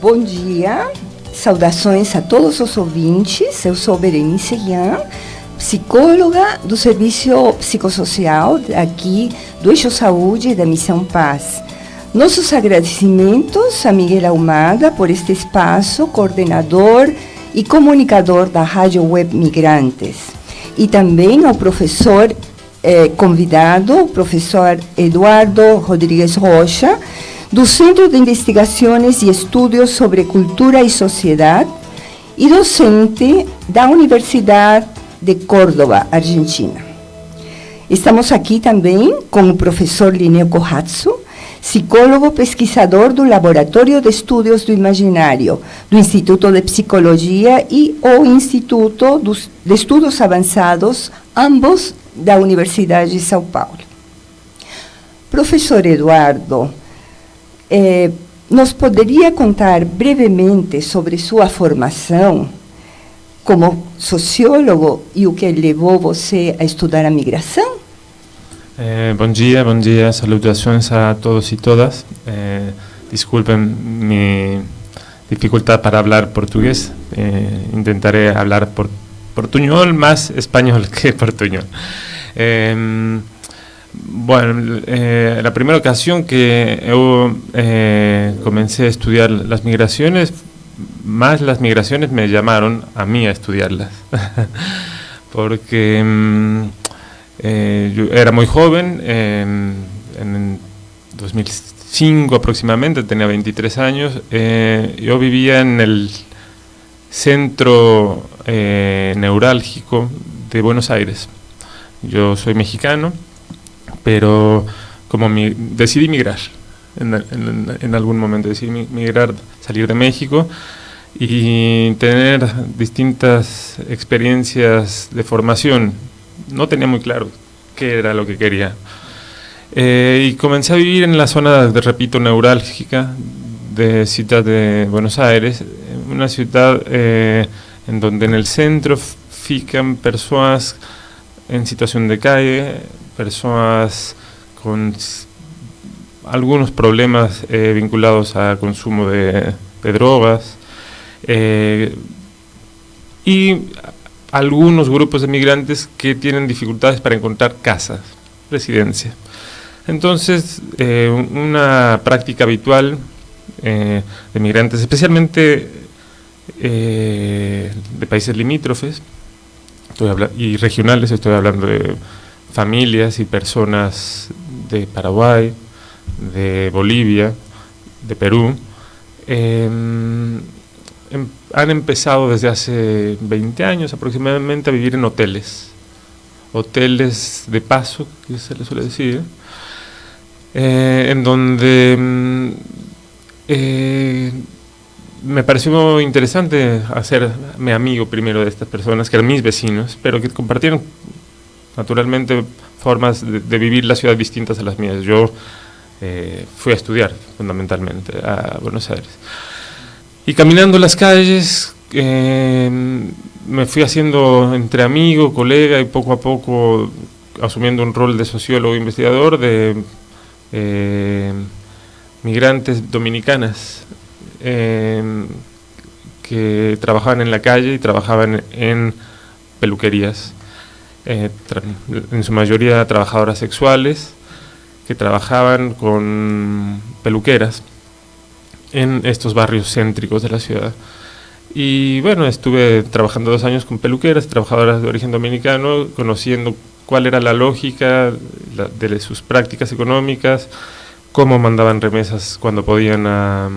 Bom dia, saudações a todos os ouvintes. Eu sou Berenice Guian, psicóloga do Serviço Psicossocial aqui do Eixo Saúde e da Missão Paz. Nossos agradecimentos a Miguel Ahumada por este espaço, coordenador e comunicador da Rádio Web Migrantes. E também ao professor convidado, o professor Eduardo Rodrigues Rocha, do Centro de Investigações e Estudos sobre Cultura e Sociedade e docente da Universidade de Córdoba, Argentina. Estamos aqui também com o professor Linneo Kohatsu, psicólogo pesquisador do Laboratório de Estudos do Imaginário, do Instituto de Psicologia e o Instituto de Estudos Avançados, ambos da Universidade de São Paulo. Professor Eduardo, nos poderia contar brevemente sobre sua formação como sociólogo e o que levou você a estudar a migração? Bom dia, saudações a todos e todas. Disculpen mi dificultad para hablar portugués. Intentaré hablar portuñol, más español que portuñol. Bueno, la primera ocasión que yo comencé a estudiar las migraciones, más las migraciones me llamaron a mí a estudiarlas. Porque yo era muy joven, en 2005 aproximadamente, tenía 23 años, yo vivía en el centro neurálgico de Buenos Aires. Yo soy mexicano, pero como decidí migrar, en algún momento decidí migrar, salir de México y tener distintas experiencias de formación. No tenía muy claro qué era lo que quería. Y comencé a vivir en la zona, repito, neurálgica de Ciudad de Buenos Aires, una ciudad en donde en el centro fican personas en situación de calle, personas con algunos problemas vinculados al consumo de drogas, y algunos grupos de migrantes que tienen dificultades para encontrar casas, residencia. Entonces, una práctica habitual de migrantes, especialmente de países limítrofes y regionales, estoy hablando de familias y personas de Paraguay, de Bolivia, de Perú, han empezado desde hace 20 años aproximadamente a vivir en hoteles de paso, que se les suele decir, en donde me pareció interesante hacerme amigo primero de estas personas, que eran mis vecinos, pero que compartieron naturalmente formas de vivir la ciudad distintas a las mías. Yo fui a estudiar fundamentalmente a Buenos Aires. Y caminando las calles, me fui haciendo entre amigo, colega, y poco a poco asumiendo un rol de sociólogo e investigador de migrantes dominicanas que trabajaban en la calle y trabajaban en peluquerías, en su mayoría trabajadoras sexuales que trabajaban con peluqueras en estos barrios céntricos de la ciudad. Y bueno, estuve trabajando 2 años con peluqueras, trabajadoras de origen dominicano, conociendo cuál era la lógica de sus prácticas económicas, cómo mandaban remesas cuando podían a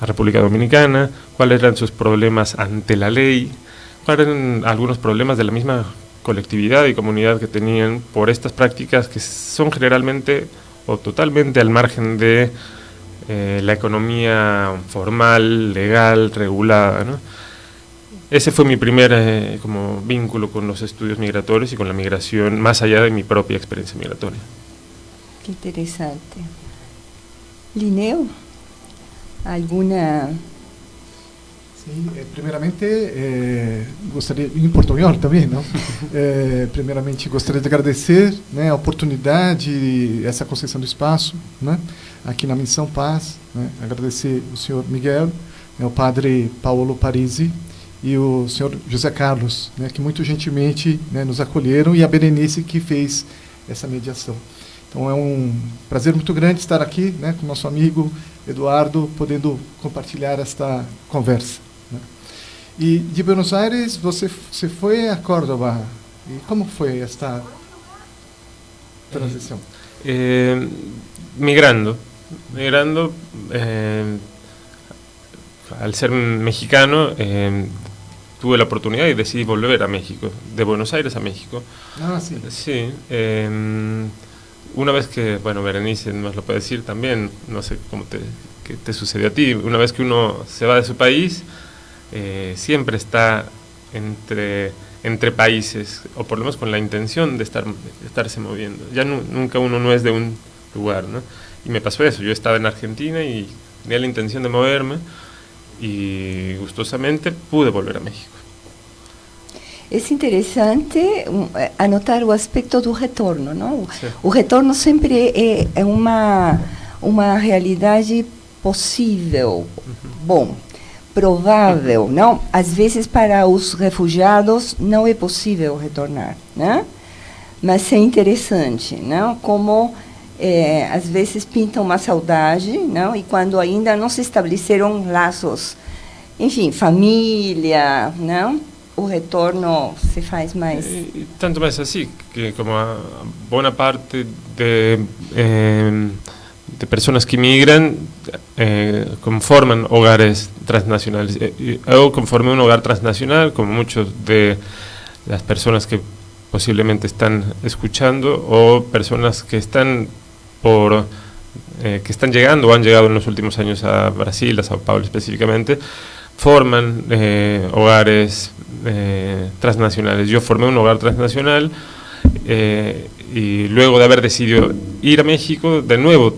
República Dominicana, cuáles eran sus problemas ante la ley, cuáles eran algunos problemas de la misma colectividad y comunidad que tenían por estas prácticas que son generalmente o totalmente al margen de la economía formal, legal, regulada, ¿no? Ese fue mi primer como vínculo con los estudios migratorios y con la migración, más allá de mi propia experiencia migratoria. Qué interesante. Linneo, ¿alguna Sim, primeiramente, gostaria, em portunhol também, não? Primeiramente, gostaria de agradecer, né, a oportunidade, essa concessão do espaço, né, aqui na Missão Paz, né, agradecer o senhor Miguel, né, o padre Paulo Parisi e o senhor José Carlos, né, que muito gentilmente, né, nos acolheram, e a Berenice que fez essa mediação. Então é um prazer muito grande estar aqui, né, com o nosso amigo Eduardo, podendo compartilhar esta conversa. Né. E de Buenos Aires, você foi a Córdoba. E como foi esta transição? Migrando, al ser mexicano, tuve la oportunidad y decidí volver a México, de Buenos Aires a México. Ah, sí. Sí. Una vez que, bueno, Berenice nos lo puede decir también, no sé qué te sucedió a ti, una vez que uno se va de su país, siempre está entre países, o por lo menos con la intención de estarse moviendo. Ya nunca uno no es de un lugar, ¿no? Y me pasó eso, yo estaba en Argentina y tenía la intención de moverme, y gustosamente pude volver a México. É interessante anotar o aspecto do retorno, não? Sim. O retorno sempre é uma realidade possível, bom, provável, não? Às vezes para os refugiados não é possível retornar, né? Mas é interessante, não? Como às vezes pinta uma saudade, não? E quando ainda não se estabeleceram laços, enfim, família, não? O retorno se faz mais... Tanto más así, que como a buena parte de personas que migran conforman hogares transnacionales. Yo conformé un hogar transnacional, como muchos de las personas que posiblemente están escuchando, o personas que están que están llegando o han llegado en los últimos años a Brasil, a Sao Paulo específicamente, forman hogares transnacionales. Yo formé un hogar transnacional y luego de haber decidido ir a México, de nuevo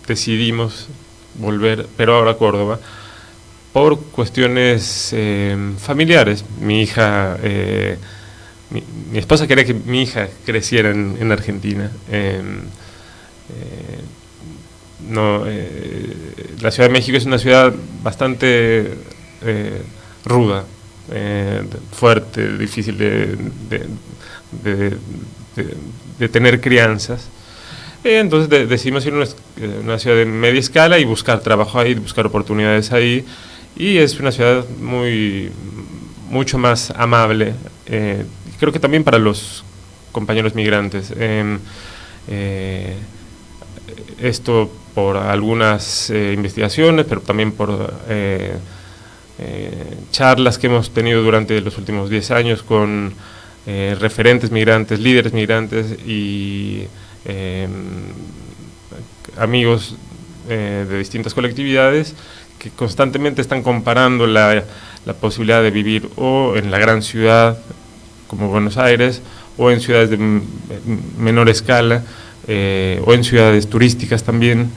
decidimos volver, pero ahora a Córdoba, por cuestiones familiares. Mi hija, mi esposa quería que mi hija creciera en Argentina. La Ciudad de México es una ciudad bastante ruda, fuerte, difícil de tener crianzas. Entonces decidimos ir a una ciudad de media escala y buscar trabajo ahí, buscar oportunidades ahí. Y es una ciudad mucho más amable, creo que también para los compañeros migrantes. Esto por algunas investigaciones, pero también por charlas que hemos tenido durante los últimos 10 años con referentes migrantes, líderes migrantes y amigos de distintas colectividades que constantemente están comparando la posibilidad de vivir o en la gran ciudad como Buenos Aires, o en ciudades de menor escala, o en ciudades turísticas también,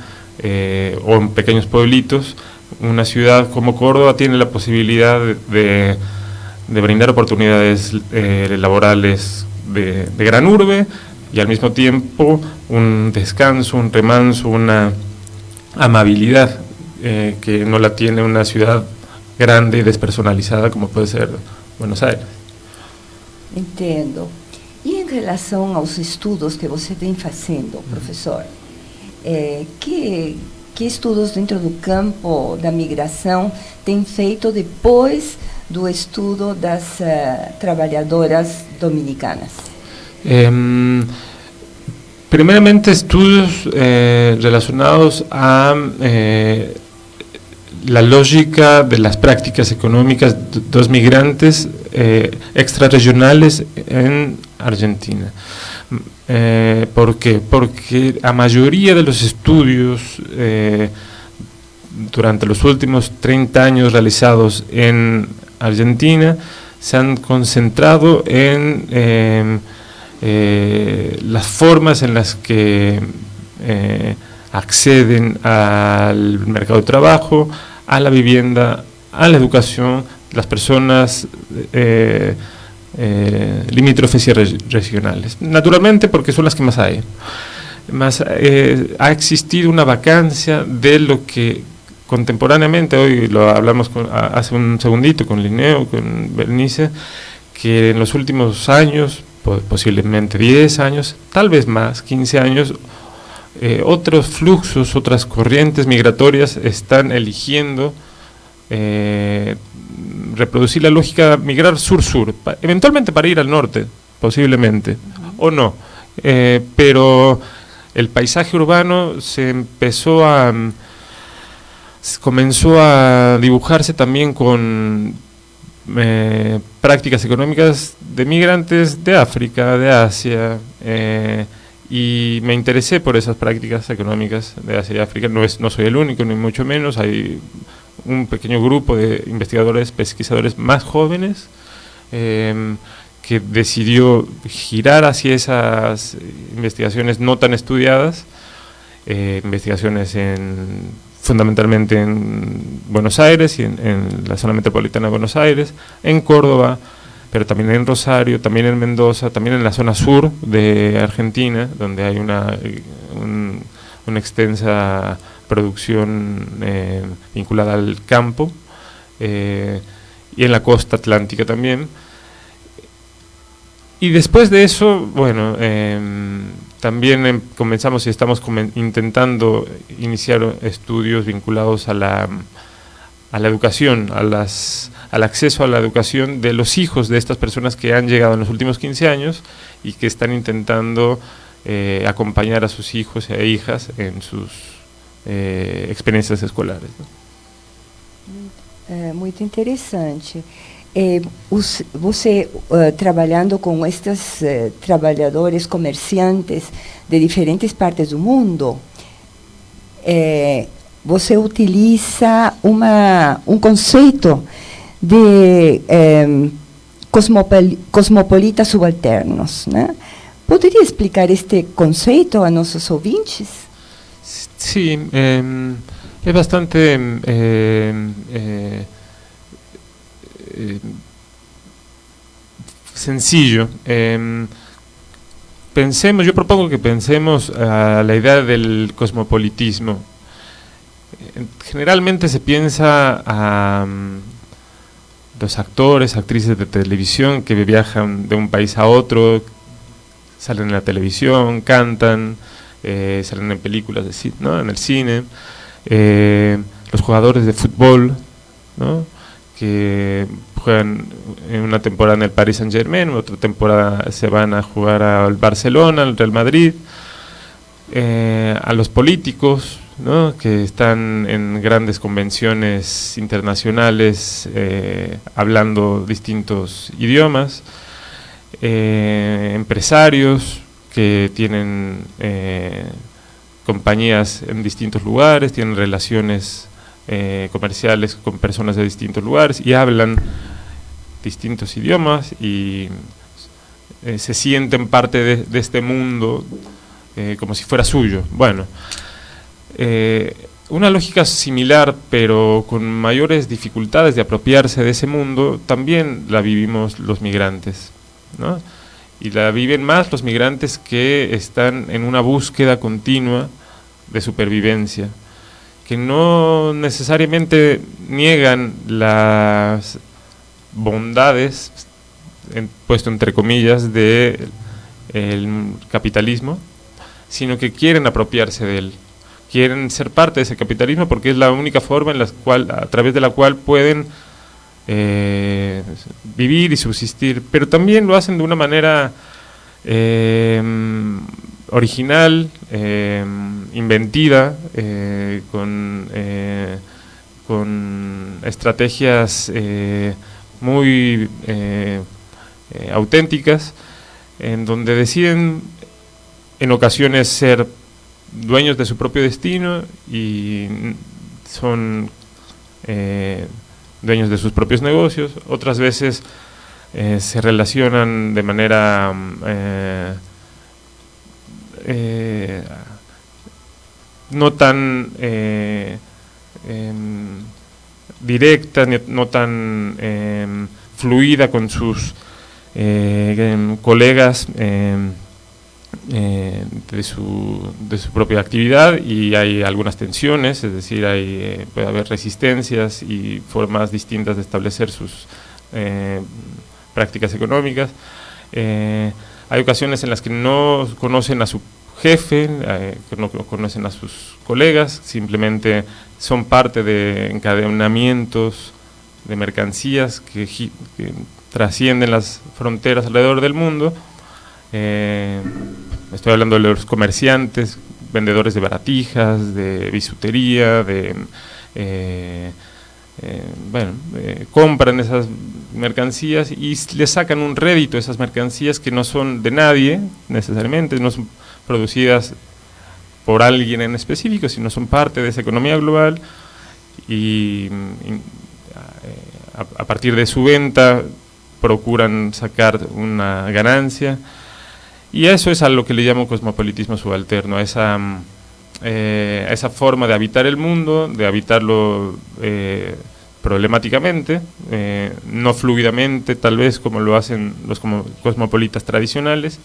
o en pequeños pueblitos. Una ciudad como Córdoba tiene la posibilidad de brindar oportunidades laborales de gran urbe, y al mismo tiempo un descanso, un remanso, una amabilidad que no la tiene una ciudad grande y despersonalizada como puede ser Buenos Aires. Entendo. E em relação aos estudos que você vem fazendo, professor, que estudos dentro do campo da migração tem feito depois do estudo das trabalhadoras dominicanas? Primeramente estudios relacionados a la lógica de las prácticas económicas de los migrantes extrarregionales en Argentina. ¿Por qué? Porque la mayoría de los estudios durante los últimos 30 años realizados en Argentina se han concentrado en las formas en las que acceden al mercado de trabajo, a la vivienda, a la educación de las personas limítrofes y regionales. Naturalmente porque son las que más hay. Más, ha existido una vacancia de lo que contemporáneamente, hoy lo hablamos hace un segundito con Linneo, con Berenice, que en los últimos años, posiblemente 10 años, tal vez más, 15 años, otros fluxos, otras corrientes migratorias están eligiendo reproducir la lógica migrar sur-sur, eventualmente para ir al norte, posiblemente, o no, pero el paisaje urbano comenzó a dibujarse también con prácticas económicas de migrantes de África, de Asia, y me interesé por esas prácticas económicas de Asia y África. No soy el único, ni mucho menos, hay un pequeño grupo de investigadores, pesquisadores más jóvenes que decidió girar hacia esas investigaciones no tan estudiadas, investigaciones fundamentalmente en Buenos Aires y en la zona metropolitana de Buenos Aires, en Córdoba, pero también en Rosario, también en Mendoza, también en la zona sur de Argentina, donde hay una extensa producción vinculada al campo, y en la costa atlántica también. Y después de eso, bueno, también comenzamos y estamos intentando iniciar estudios vinculados a la educación, al acceso a la educación de los hijos de estas personas que han llegado en los últimos 15 años y que están intentando acompañar a sus hijos e hijas en sus experiencias escolares, ¿no? Muito interessante. Você trabalhando com estes trabalhadores, comerciantes de diferentes partes do mundo, você utiliza conceito de cosmopolitas subalternos, né? Poderia explicar este conceito a nossos ouvintes? Sí, es bastante sencillo. Yo propongo que pensemos a la idea del cosmopolitismo. Generalmente se piensa a los actores, actrices de televisión que viajan de un país a otro, salen en la televisión, cantan, salen en películas, ¿no? En el cine, los jugadores de fútbol, ¿no? Que juegan en una temporada en el Paris Saint-Germain, otra temporada se van a jugar al Barcelona, al Real Madrid, a los políticos, ¿no? Que están en grandes convenciones internacionales hablando distintos idiomas, empresarios que tienen compañías en distintos lugares, tienen relaciones comerciales con personas de distintos lugares y hablan distintos idiomas y se sienten parte de este mundo como si fuera suyo. Bueno, una lógica similar, pero con mayores dificultades de apropiarse de ese mundo, también la vivimos los migrantes, ¿no? Y la viven más los migrantes que están en una búsqueda continua de supervivencia, que no necesariamente niegan las bondades, puesto entre comillas, del capitalismo, sino que quieren apropiarse de él, quieren ser parte de ese capitalismo porque es la única forma a través de la cual pueden vivir y subsistir, pero también lo hacen de una manera original, inventiva, con estrategias muy auténticas, en donde deciden en ocasiones ser dueños de su propio destino y son dueños de sus propios negocios. Otras veces se relacionan de manera no tan directa, no tan fluida con sus colegas de su propia actividad, y hay algunas tensiones, es decir, puede haber resistencias y formas distintas de establecer sus prácticas económicas. Hay ocasiones en las que no conocen a su jefe, que no conocen a sus colegas, simplemente son parte de encadenamientos de mercancías que trascienden las fronteras alrededor del mundo. Estoy hablando de los comerciantes, vendedores de baratijas, de bisutería, compran esas mercancías y le sacan un rédito a esas mercancías que no son de nadie necesariamente, no son producidas por alguien en específico, sino son parte de esa economía global, y a partir de su venta procuran sacar una ganancia, y eso es a lo que le llamo cosmopolitismo subalterno, a esa forma de habitar el mundo, de habitarlo problemáticamente, no fluidamente tal vez como lo hacen los cosmopolitas tradicionales,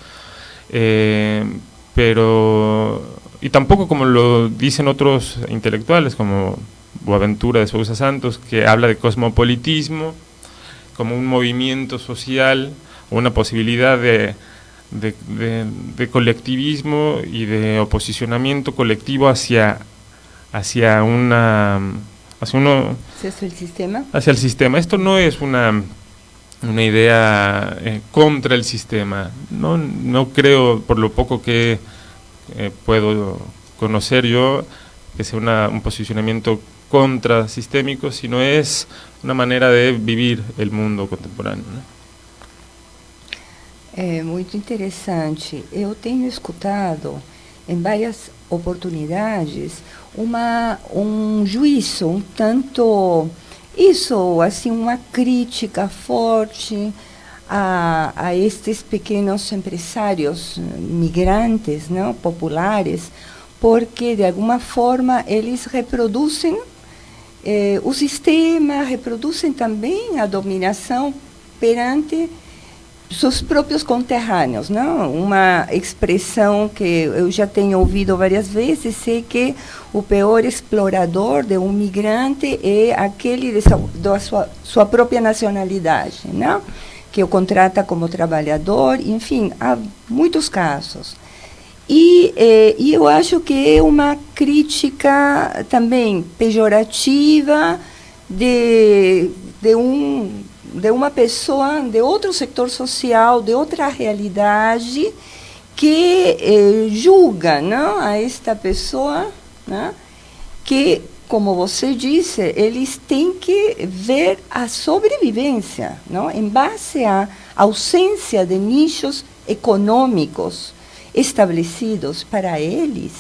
y tampoco como lo dicen otros intelectuales como Boaventura de Sousa Santos, que habla de cosmopolitismo como un movimiento social o una posibilidad de colectivismo y de oposicionamiento colectivo hacia el sistema. Esto no es una idea contra el sistema. No creo, por lo poco que puedo conocer yo, que sea un posicionamiento contrasistémico, sino es una manera de vivir el mundo contemporáneo, né? É muito interessante. Eu tenho escutado em várias oportunidades um juízo, um tanto isso, assim, uma crítica forte a estes pequenos empresários migrantes, não, populares, porque de alguma forma eles reproduzem o sistema, reproduzem também a dominação perante seus próprios conterrâneos, não? Uma expressão que eu já tenho ouvido várias vezes é que o pior explorador de um migrante é aquele da sua própria nacionalidade, não? Que o contrata como trabalhador, enfim, há muitos casos. E eu acho que é uma crítica também pejorativa de uma pessoa, de outro setor social, de outra realidade, que julga, não, a esta pessoa, não, que, como você disse, eles têm que ver a sobrevivência, não, em base à ausência de nichos econômicos estabelecidos para eles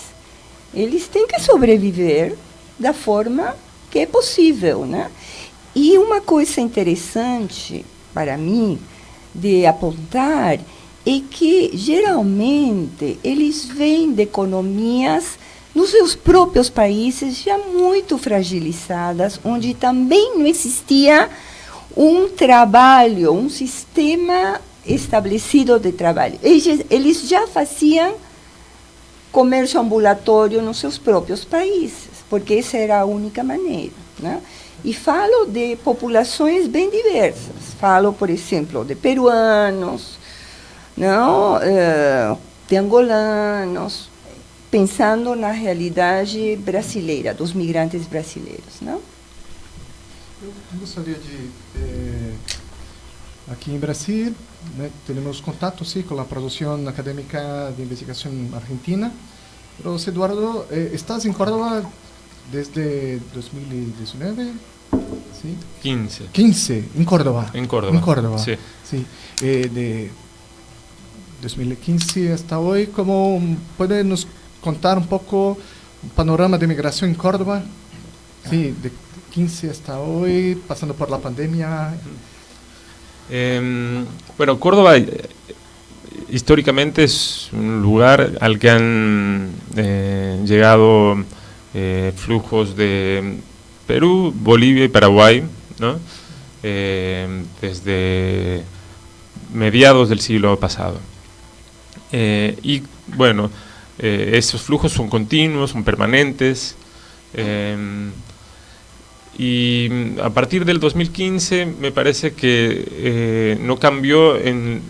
têm que sobreviver da forma que é possível, né? E uma coisa interessante para mim de apontar é que geralmente eles vêm de economias nos seus próprios países já muito fragilizadas, onde também não existia um trabalho, um sistema estabelecido de trabalho. Eles já faziam comércio ambulatório nos seus próprios países, porque essa era a única maneira, né? E falo de populações bem diversas. Falo, por exemplo, de peruanos, não, de angolanos, pensando na realidade brasileira, dos migrantes brasileiros, não? Eu gostaria de... aqui em Brasil, né, temos contato, sim, com a produção acadêmica de investigação argentina. Mas, Eduardo, estás em Córdoba desde 2019? ¿Sí? 15, en Córdoba. En Córdoba, sí. Sí. De 2015 hasta hoy, ¿cómo puede nos contar un poco un panorama de migración en Córdoba? Sí, de 15 hasta hoy, pasando por la pandemia. Bueno, Córdoba históricamente es un lugar al que han llegado flujos de Perú, Bolivia y Paraguay, ¿no? Desde mediados del siglo pasado. Y bueno, esos flujos son continuos, son permanentes, y a partir del 2015 me parece que no cambió en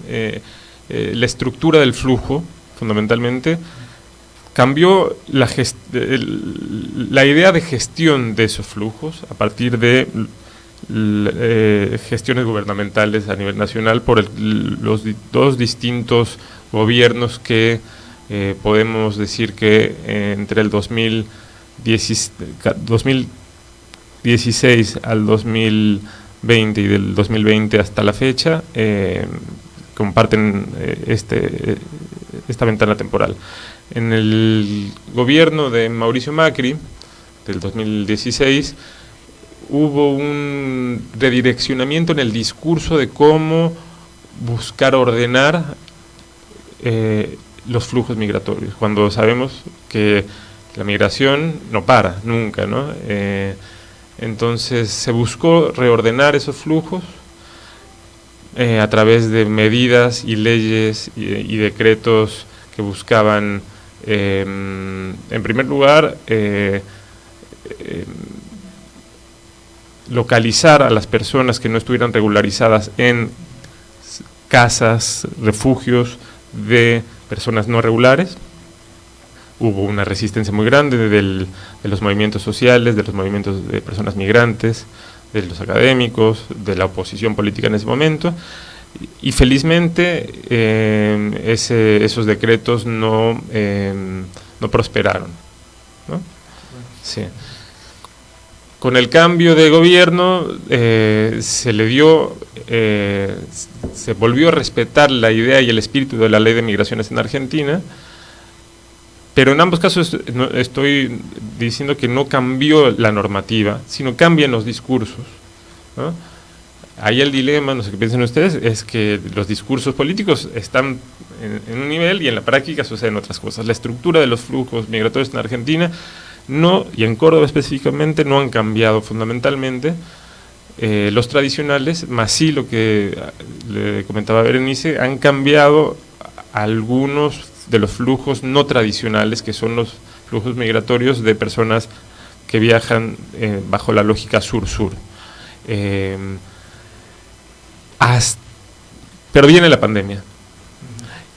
la estructura del flujo, fundamentalmente. Cambió la idea de gestión de esos flujos a partir de gestiones gubernamentales a nivel nacional por los dos distintos gobiernos que podemos decir que entre el 2016 al 2020 y del 2020 hasta la fecha comparten esta ventana temporal. En el gobierno de Mauricio Macri, del 2016, hubo un redireccionamiento en el discurso de cómo buscar ordenar los flujos migratorios, cuando sabemos que la migración no para nunca, ¿no? Entonces se buscó reordenar esos flujos a través de medidas y leyes y decretos que buscaban, en primer lugar, localizar a las personas que no estuvieran regularizadas en casas, refugios de personas no regulares. Hubo una resistencia muy grande de los movimientos sociales, de los movimientos de personas migrantes, de los académicos, de la oposición política en ese momento, y felizmente esos decretos no prosperaron, ¿no? Sí. Con el cambio de gobierno se volvió a respetar la idea y el espíritu de la Ley de Migraciones en Argentina, pero en ambos casos no estoy diciendo que no cambió la normativa, sino cambian los discursos, ¿no? Ahí el dilema, no sé qué piensan ustedes, es que los discursos políticos están en un nivel y en la práctica suceden otras cosas. La estructura de los flujos migratorios en Argentina no, y en Córdoba específicamente, no han cambiado fundamentalmente. Los tradicionales, más sí lo que le comentaba a Berenice, han cambiado algunos de los flujos no tradicionales, que son los flujos migratorios de personas que viajan bajo la lógica sur-sur. Pero viene la pandemia,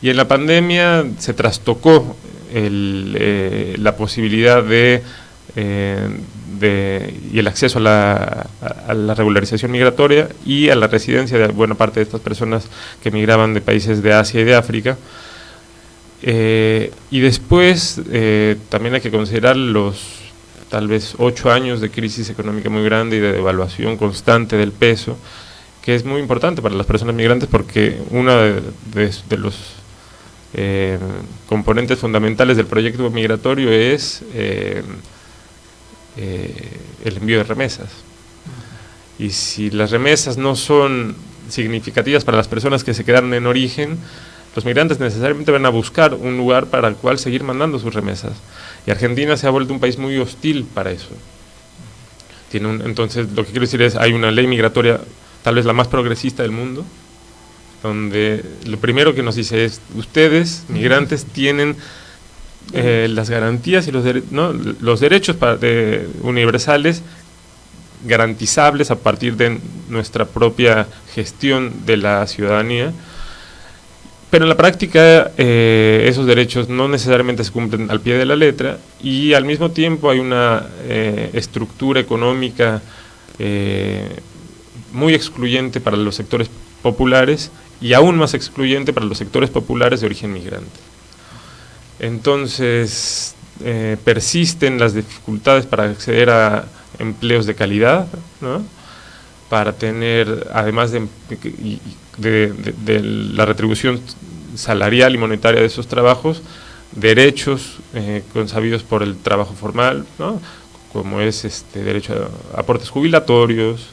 y en la pandemia se trastocó la posibilidad y el acceso a la regularización migratoria y a la residencia de buena parte de estas personas que migraban de países de Asia y de África. Y después también hay que considerar los tal vez 8 años de crisis económica muy grande y de devaluación constante del peso, que es muy importante para las personas migrantes, porque uno de los componentes fundamentales del proyecto migratorio es el envío de remesas. Y si las remesas no son significativas para las personas que se quedaron en origen, los migrantes necesariamente van a buscar un lugar para el cual seguir mandando sus remesas. Y Argentina se ha vuelto un país muy hostil para eso. Entonces, lo que quiero decir es, hay una ley migratoria tal vez la más progresista del mundo, donde lo primero que nos dice es, ustedes, migrantes, tienen las garantías y los derechos universales garantizables a partir de nuestra propia gestión de la ciudadanía, pero en la práctica esos derechos no necesariamente se cumplen al pie de la letra, y al mismo tiempo hay una estructura económica muy excluyente para los sectores populares y aún más excluyente para los sectores populares de origen migrante. Entonces persisten las dificultades para acceder a empleos de calidad, ¿no? Para tener, además de la retribución salarial y monetaria de esos trabajos, derechos consabidos por el trabajo formal, ¿no? Como es derecho a aportes jubilatorios,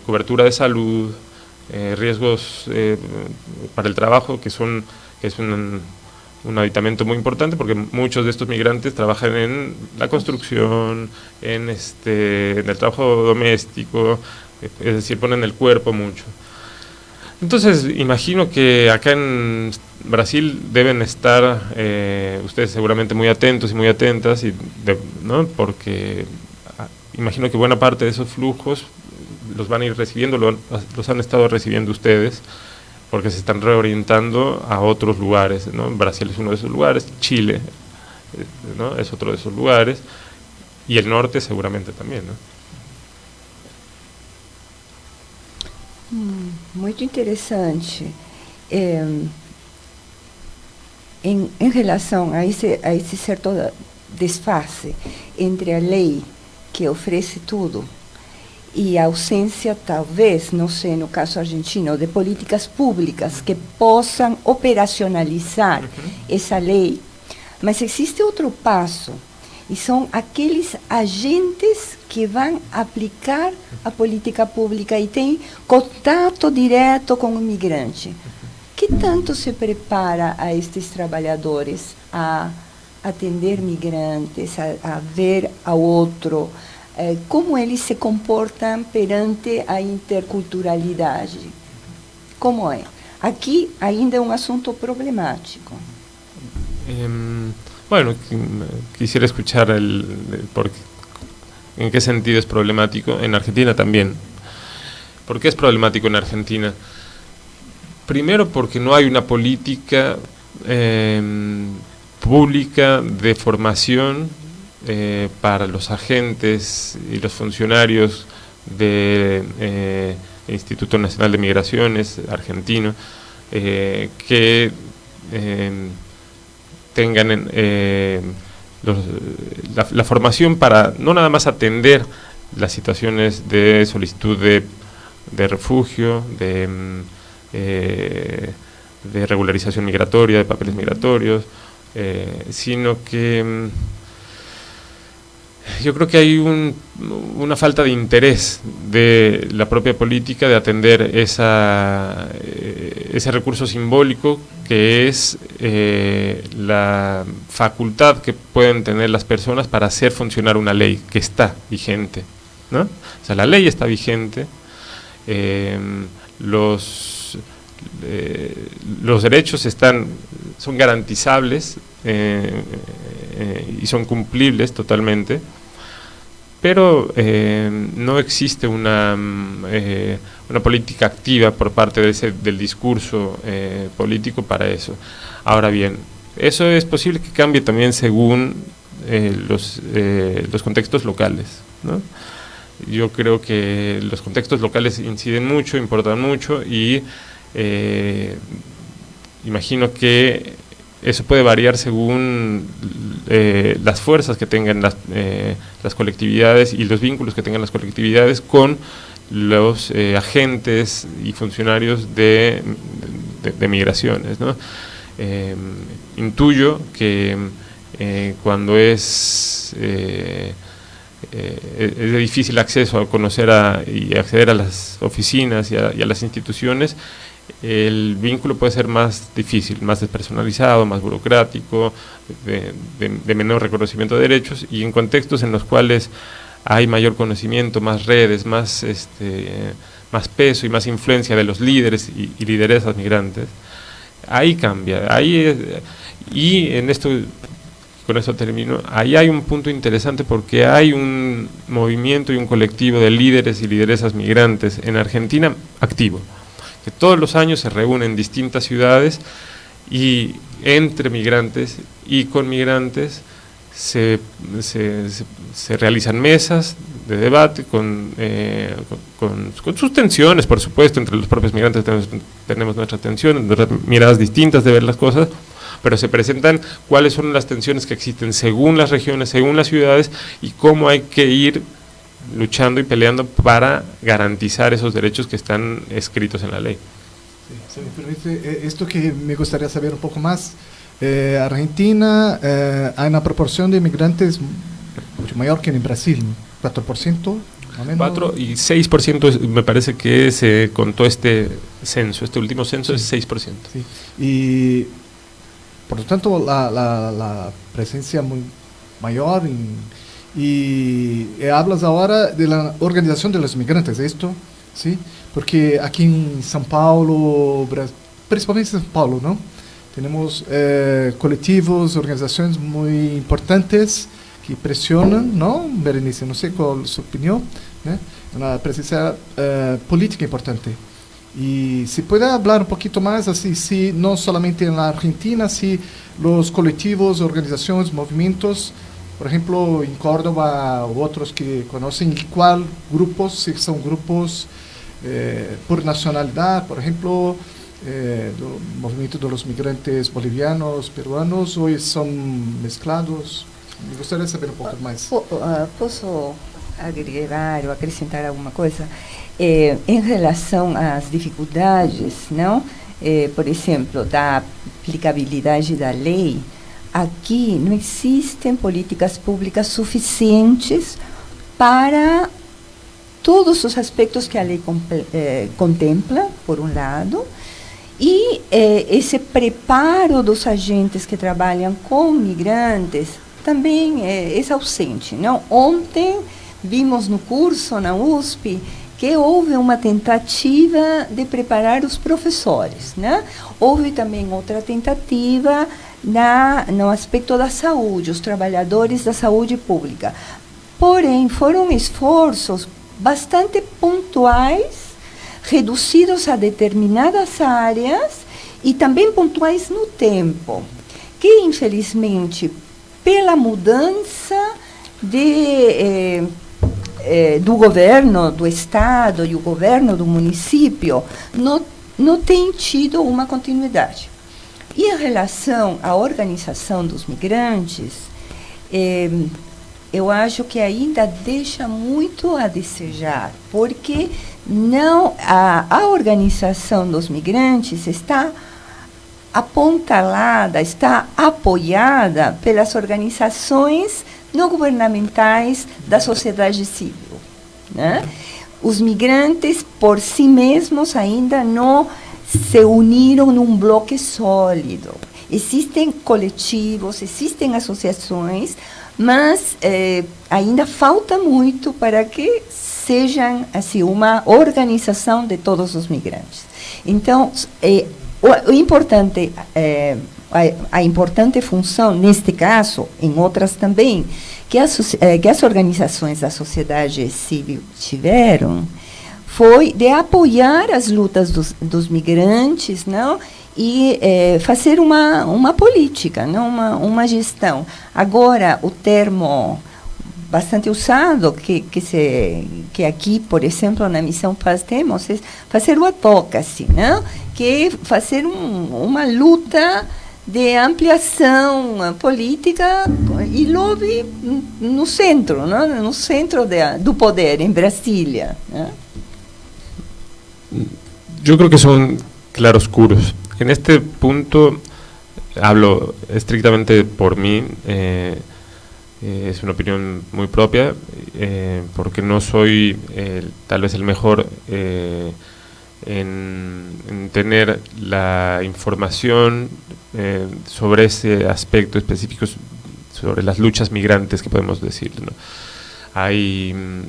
cobertura de salud, riesgos para el trabajo, que es un aditamento muy importante porque muchos de estos migrantes trabajan en la construcción, en el trabajo doméstico, es decir, ponen el cuerpo mucho. Entonces, imagino que acá en Brasil deben estar ustedes seguramente muy atentos y muy atentas, ¿no? Porque imagino que buena parte de esos flujos los van a ir recibiendo, los han estado recibiendo ustedes, porque se están reorientando a otros lugares, ¿no? Brasil es uno de esos lugares, Chile, ¿no? Es otro de esos lugares, y el norte seguramente también, ¿no? Muito interessante. Em relação a esse certo desfase entre a lei que oferece tudo e a ausência, talvez, não sei, no caso argentino, de políticas públicas que possam operacionalizar essa lei, mas existe outro passo, e são aqueles agentes que vão aplicar a política pública e têm contato direto com o migrante. Que tanto se prepara a estes trabalhadores a atender migrantes, a ver ao outro, como eles se comportam perante a interculturalidade? Como é? Aqui ainda é um assunto problemático. Bueno, quisiera escuchar en qué sentido es problemático. En Argentina también. ¿Por qué es problemático en Argentina? Primero porque no hay una política pública de formación para los agentes y los funcionarios del Instituto Nacional de Migraciones argentino que tengan la formación para no nada más atender las situaciones de solicitud de refugio, de regularización migratoria, de papeles migratorios, sino que yo creo que hay una falta de interés de la propia política de atender ese recurso simbólico que es la facultad que pueden tener las personas para hacer funcionar una ley que está vigente, ¿no? O sea, la ley está vigente, los derechos son garantizables y son cumplibles totalmente, pero no existe una política activa por parte del discurso político para eso. Ahora bien, eso es posible que cambie también según los contextos locales, ¿no? Yo creo que los contextos locales inciden mucho, importan mucho y imagino que eso puede variar según las fuerzas que tengan las colectividades y los vínculos que tengan las colectividades con los agentes y funcionarios de migraciones, ¿no? Intuyo que cuando es de difícil acceso a conocer y acceder a las oficinas y a las instituciones, el vínculo puede ser más difícil, más despersonalizado, más burocrático, de menor reconocimiento de derechos, y en contextos en los cuales hay mayor conocimiento, más redes, más peso y más influencia de los líderes y lideresas migrantes, ahí cambia. Y con esto termino, ahí hay un punto interesante porque hay un movimiento y un colectivo de líderes y lideresas migrantes en Argentina activo, que todos los años se reúnen en distintas ciudades y entre migrantes y con migrantes se realizan mesas de debate con sus tensiones, por supuesto. Entre los propios migrantes tenemos nuestras tensiones, nuestras miradas distintas de ver las cosas, pero se presentan cuáles son las tensiones que existen según las regiones, según las ciudades, y cómo hay que ir luchando y peleando para garantizar esos derechos que están escritos en la ley. Sí, si me permite, esto que me gustaría saber un poco más. Argentina hay una proporción de inmigrantes mucho mayor que en Brasil, 4%, más o menos. 4 y 6% me parece que se contó este último censo, sí. Es 6%. Sí. Y Por lo tanto, la presencia muy mayor y hablas ahora de la organización de los migrantes, ¿esto? ¿Sí? Porque aquí en São Paulo, principalmente en São Paulo, ¿no? Tenemos colectivos, organizaciones muy importantes que presionan, ¿no? Berenice, no sé cuál es su opinión, ¿no? Una presencia política importante. Y si puede hablar un poquito más, así, si no solamente en la Argentina, si los colectivos, organizaciones, movimientos, por ejemplo, en Córdoba u otros que conocen, ¿cuál grupos? Si son grupos por nacionalidad, por ejemplo, el movimiento de los migrantes bolivianos, peruanos, hoy son mezclados. Me gustaría saber un poco más. Posso agregar ou acrescentar alguma coisa? Em relação às dificuldades, não? Por exemplo, da aplicabilidade da lei, aqui não existem políticas públicas suficientes para todos os aspectos que a lei contempla, por um lado, e esse preparo dos agentes que trabalham com migrantes também é ausente, não? Ontem vimos no curso na USP que houve uma tentativa de preparar os professores, né? Houve também outra tentativa no aspecto da saúde, os trabalhadores da saúde pública. Porém, foram esforços bastante pontuais, reduzidos a determinadas áreas e também pontuais no tempo, que infelizmente, pela mudança do governo do estado e o governo do município, não tem tido uma continuidade. E em relação à organização dos migrantes, eu acho que ainda deixa muito a desejar, porque a organização dos migrantes está apontalada, está apoiada pelas organizações não governamentais da sociedade civil, né? Os migrantes, por si mesmos, ainda não se uniram num bloco sólido. Existem coletivos, existem associações, mas ainda falta muito para que sejam assim, uma organização de todos os migrantes. Então, o importante a importante função, neste caso, em outras também, que as organizações da sociedade civil tiveram, foi de apoiar as lutas dos migrantes, não? E fazer uma política, não? Uma gestão. Agora, o termo bastante usado, que aqui, por exemplo, na Missão Paz temos, é fazer o advocacy, não? Que é fazer uma luta de ampliação política e lobby no centro, não? No centro do poder, em Brasília, não? Yo creo que son claroscuros. En este punto, hablo estrictamente por mí, es una opinión muy propia, porque no soy tal vez el mejor en tener la información sobre ese aspecto específico, sobre las luchas migrantes que podemos decir, ¿no?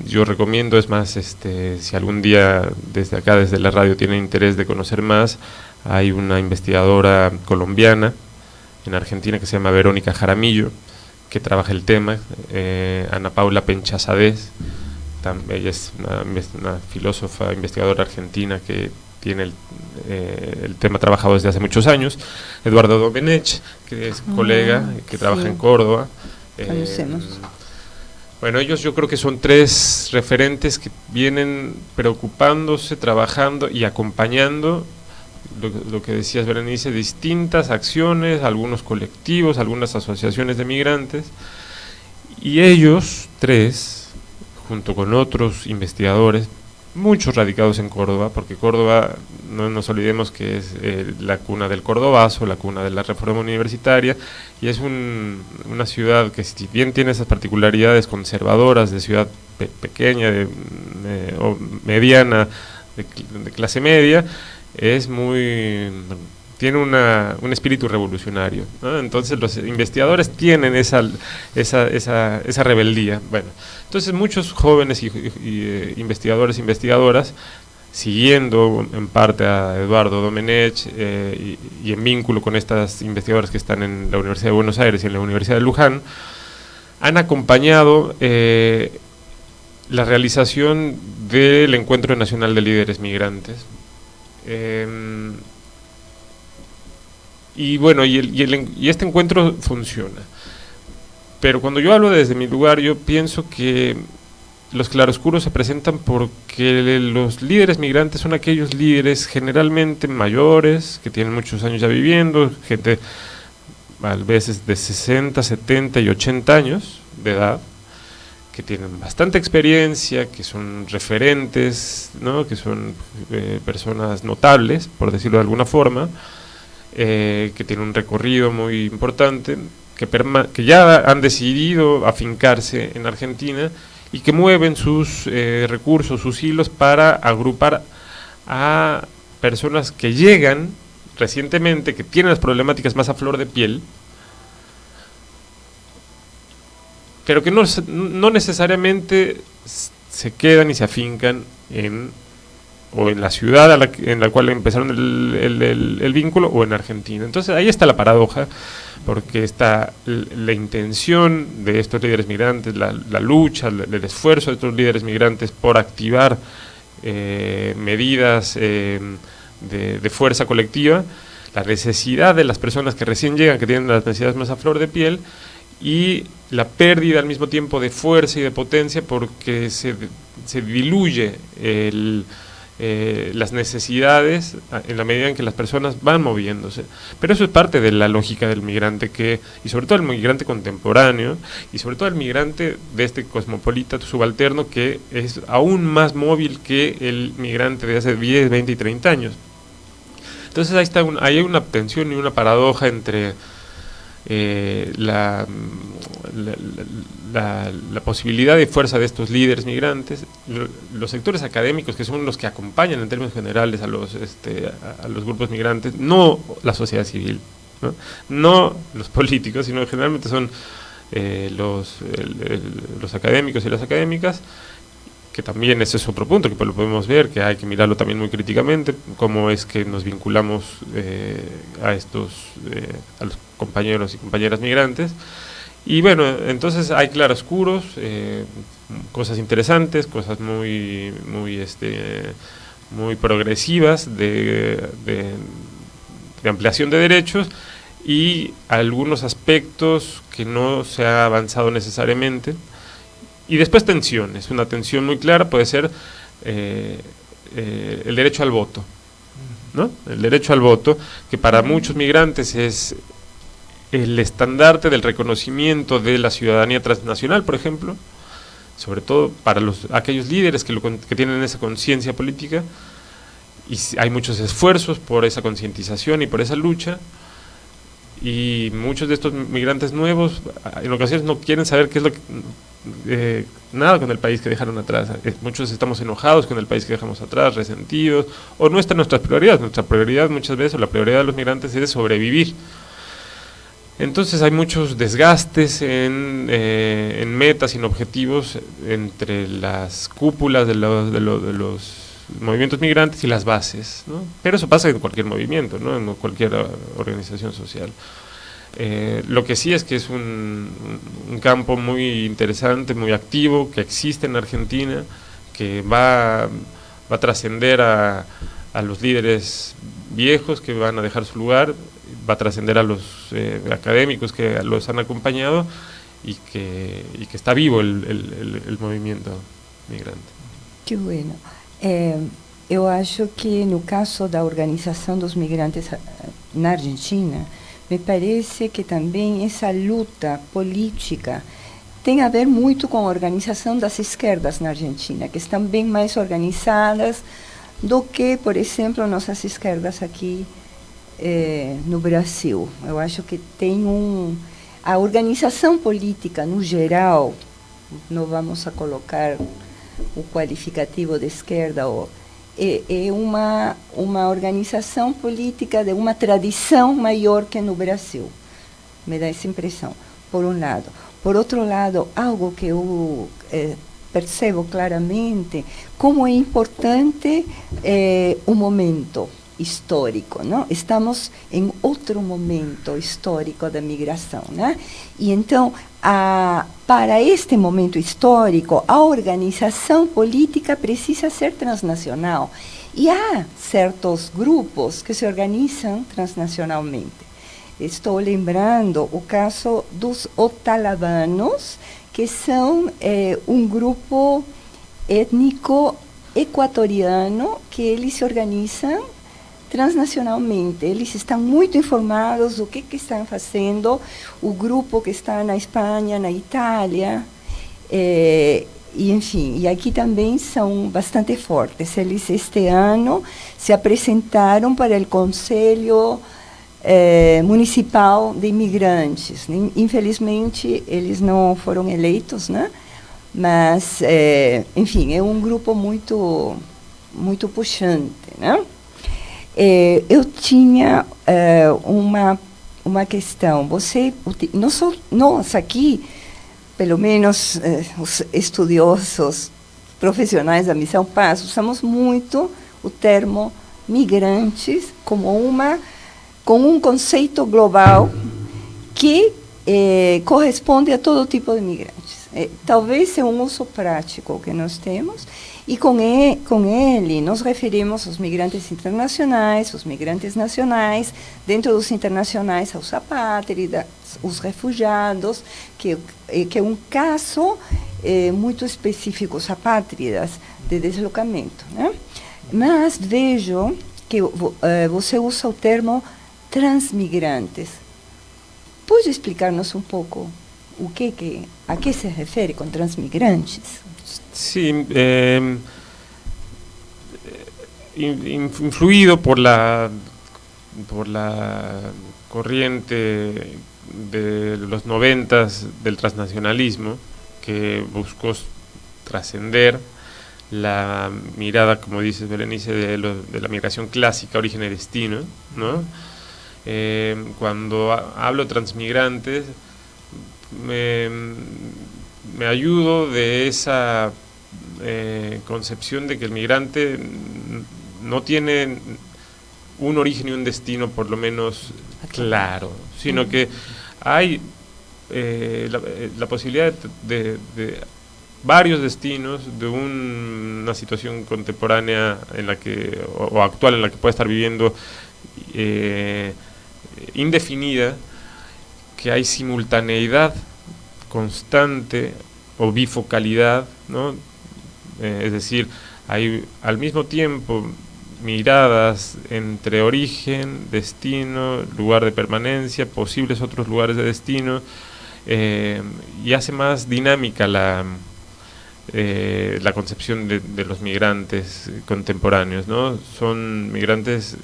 Yo recomiendo, es más, si algún día desde acá, desde la radio, tienen interés de conocer más, hay una investigadora colombiana en Argentina que se llama Verónica Jaramillo, que trabaja el tema, Ana Paula Penchazadez, ella es una filósofa, investigadora argentina que tiene el tema trabajado desde hace muchos años, Eduardo Domenech, que es colega, que trabaja en Córdoba. Bueno, ellos yo creo que son tres referentes que vienen preocupándose, trabajando y acompañando lo que decías, Berenice, distintas acciones, algunos colectivos, algunas asociaciones de migrantes, y ellos tres, junto con otros investigadores, muchos radicados en Córdoba, porque Córdoba, no nos olvidemos que es la cuna del cordobazo, la cuna de la reforma universitaria, y es una ciudad que, si bien tiene esas particularidades conservadoras de ciudad pequeña o mediana, de clase media, tiene un espíritu revolucionario, ¿no? Entonces los investigadores tienen esa rebeldía. Bueno, entonces muchos jóvenes investigadores e investigadoras, siguiendo en parte a Eduardo Domenech y en vínculo con estas investigadoras que están en la Universidad de Buenos Aires y en la Universidad de Luján, han acompañado la realización del Encuentro Nacional de Líderes Migrantes. Y bueno, y este encuentro funciona. Pero cuando yo hablo desde mi lugar, yo pienso que los claroscuros se presentan porque los líderes migrantes son aquellos líderes generalmente mayores, que tienen muchos años ya viviendo, gente a veces de 60, 70 y 80 años de edad, que tienen bastante experiencia, que son referentes, ¿no? Que son personas notables, por decirlo de alguna forma, que tienen un recorrido muy importante, que ya han decidido afincarse en Argentina y que mueven sus recursos, sus hilos para agrupar a personas que llegan recientemente, que tienen las problemáticas más a flor de piel, pero que no necesariamente se quedan y se afincan en la ciudad en la cual empezaron el vínculo, o en Argentina. Entonces ahí está la paradoja, porque está la intención de estos líderes migrantes, la lucha, el esfuerzo de estos líderes migrantes por activar medidas de fuerza colectiva, la necesidad de las personas que recién llegan, que tienen las necesidades más a flor de piel, y la pérdida al mismo tiempo de fuerza y de potencia, porque se diluye las necesidades en la medida en que las personas van moviéndose. Pero eso es parte de la lógica del migrante, y sobre todo el migrante contemporáneo, y sobre todo el migrante de este cosmopolita subalterno, que es aún más móvil que el migrante de hace 10, 20 y 30 años. Entonces ahí hay una tensión y una paradoja entre la posibilidad de fuerza de estos líderes migrantes, los sectores académicos, que son los que acompañan en términos generales a los grupos migrantes, no la sociedad civil, no los políticos, sino generalmente son los académicos y las académicas, que también ese es otro punto que lo podemos ver, que hay que mirarlo también muy críticamente, cómo es que nos vinculamos a los compañeros y compañeras migrantes. Y bueno, entonces hay claroscuros, cosas interesantes, cosas muy progresivas de ampliación de derechos, y algunos aspectos que no se ha avanzado necesariamente. Y después tensiones. Una tensión muy clara puede ser el derecho al voto, ¿no? El derecho al voto, que para muchos migrantes es el estandarte del reconocimiento de la ciudadanía transnacional, por ejemplo, sobre todo para aquellos líderes que tienen esa conciencia política, y hay muchos esfuerzos por esa concientización y por esa lucha, y muchos de estos migrantes nuevos en ocasiones no quieren saber qué es lo que nada con el país que dejaron atrás. Muchos estamos enojados con el país que dejamos atrás, resentidos, o no están nuestras prioridades. Nuestra prioridad muchas veces, o la prioridad de los migrantes, es sobrevivir. Entonces hay muchos desgastes en metas y en objetivos entre las cúpulas de los movimientos migrantes y las bases, ¿no? Pero eso pasa en cualquier movimiento, ¿no? En cualquier organización social. Lo que sí es que es un campo muy interesante, muy activo, que existe en Argentina, que va a trascender a los líderes viejos que van a dejar su lugar, va a trascender a los académicos que los han acompañado, y que está vivo el movimiento migrante. Que bueno. Eu acho que no caso da organização dos migrantes na Argentina, me parece que também essa luta política tem a ver muito com a organização das esquerdas na Argentina, que estão bem mais organizadas do que, por exemplo, nossas esquerdas aqui no Brasil. Eu acho que tem a organização política no geral, não vamos a colocar o qualificativo de esquerda, é uma organização política de uma tradição maior que no Brasil. Me dá essa impressão, por um lado. Por outro lado, algo que eu percebo claramente, como é importante o momento histórico, não? Estamos em outro momento histórico da migração, né? E então, para este momento histórico, a organização política precisa ser transnacional. E há certos grupos que se organizam transnacionalmente. Estou lembrando o caso dos otalabanos, que são um grupo étnico equatoriano que eles se organizam transnacionalmente. Eles estão muito informados do que estão fazendo, o grupo que está na Espanha, na Itália, e enfim, e aqui também são bastante fortes. Eles este ano se apresentaram para o Conselho Municipal de Imigrantes. Infelizmente, eles não foram eleitos, né? Mas, enfim, é um grupo muito, muito puxante, né? Eu tinha uma questão. Nós aqui, pelo menos os estudiosos profissionais da Missão Paz, usamos muito o termo migrantes com um conceito global que corresponde a todo tipo de migrantes. Talvez é um uso prático que nós temos, e com ele nos referimos aos migrantes internacionais, os migrantes nacionais, dentro dos internacionais aos apátridas, os refugiados, que é um caso muito específico, os apátridas de deslocamento, né? Mas vejo que você usa o termo transmigrantes. Pode explicar-nos um pouco a que se refere com transmigrantes? Sí, influido por la corriente de los 90 del transnacionalismo, que buscó trascender la mirada, como dices, Berenice, de la migración clásica, origen y destino, ¿no? Cuando hablo transmigrantes, me ayudo de esa concepción de que el migrante no tiene un origen y un destino por lo menos claro, sino que hay la posibilidad de varios destinos, de una situación contemporánea en la que, o actual en la que puede estar viviendo, indefinida, que hay simultaneidad constante o bifocalidad, ¿no? Es decir, hay al mismo tiempo miradas entre origen, destino, lugar de permanencia, posibles otros lugares de destino, y hace más dinámica la concepción de los migrantes contemporáneos, ¿no? Son migrantes,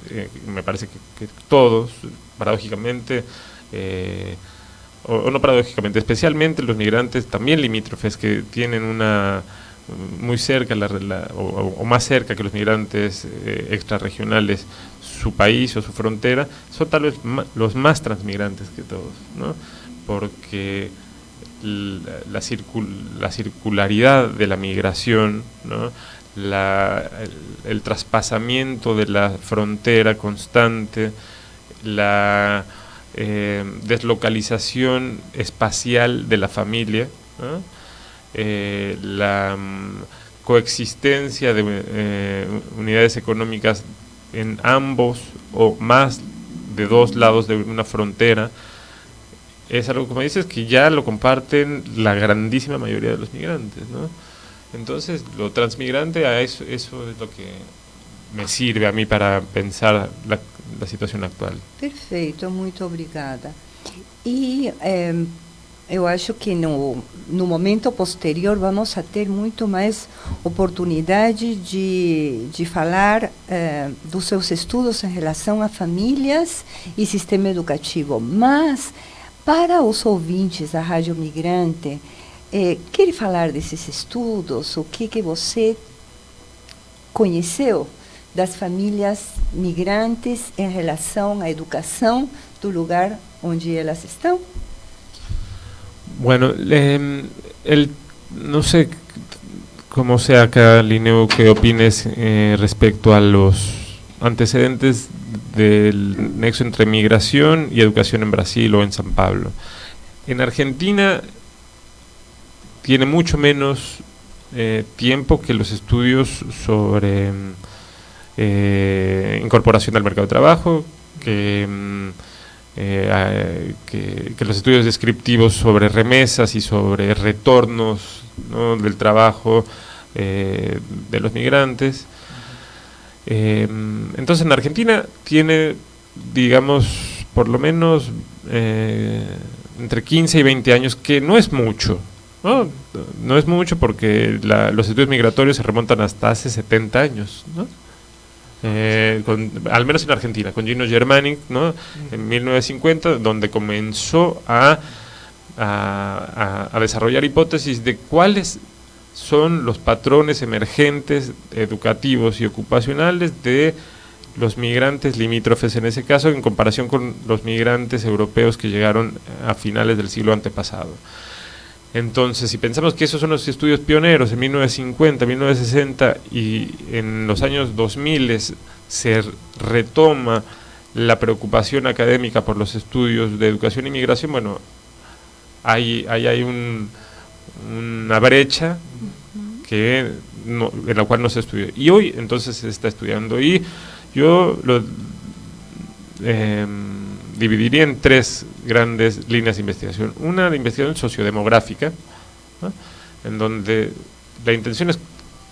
me parece que todos, paradójicamente, o no paradójicamente, especialmente los migrantes también limítrofes, que tienen una muy cerca o más cerca que los migrantes extrarregionales su país o su frontera, son tal vez los más transmigrantes que todos, ¿no? Porque la circularidad de la migración, ¿no? el traspasamiento de la frontera constante, la deslocalización espacial de la familia, ¿no? La coexistencia de unidades económicas en ambos o más de dos lados de una frontera, es algo, como dices, que ya lo comparten la grandísima mayoría de los migrantes, ¿no? Entonces, lo transmigrante, eso es lo que me sirve a mí para pensar la situação atual. Perfeito, muito obrigada. E eu acho que no momento posterior vamos a ter muito mais oportunidade de falar dos seus estudos em relação a famílias e sistema educativo. Mas, para os ouvintes da Rádio Migrante, quer falar desses estudos? O que você conheceu das famílias migrantes em relação à educação do lugar onde elas estão? Bueno, no sé cómo sea acá, Linneo, qué opines respecto a los antecedentes del nexo entre migración y educación en Brasil o en San Pablo. En Argentina tiene mucho menos tiempo que los estudios sobre incorporación al mercado de trabajo, que los estudios descriptivos sobre remesas y sobre retornos, ¿no?, del trabajo de los migrantes. Entonces en Argentina tiene, digamos, por lo menos entre 15 y 20 años, que no es mucho, ¿no? No es mucho porque los estudios migratorios se remontan hasta hace 70 años, ¿no? Al menos en Argentina, con Gino Germanic, ¿no?, en 1950, donde comenzó a desarrollar hipótesis de cuáles son los patrones emergentes educativos y ocupacionales de los migrantes limítrofes, en ese caso, en comparación con los migrantes europeos que llegaron a finales del siglo antepasado. Entonces, si pensamos que esos son los estudios pioneros en 1950, 1960 y en los años 2000 se retoma la preocupación académica por los estudios de educación y migración, bueno, ahí hay una brecha que en la cual no se estudió. Y hoy entonces se está estudiando. Y yo lo dividiría en tres grandes líneas de investigación. Una de investigación sociodemográfica, ¿no?, en donde la intención es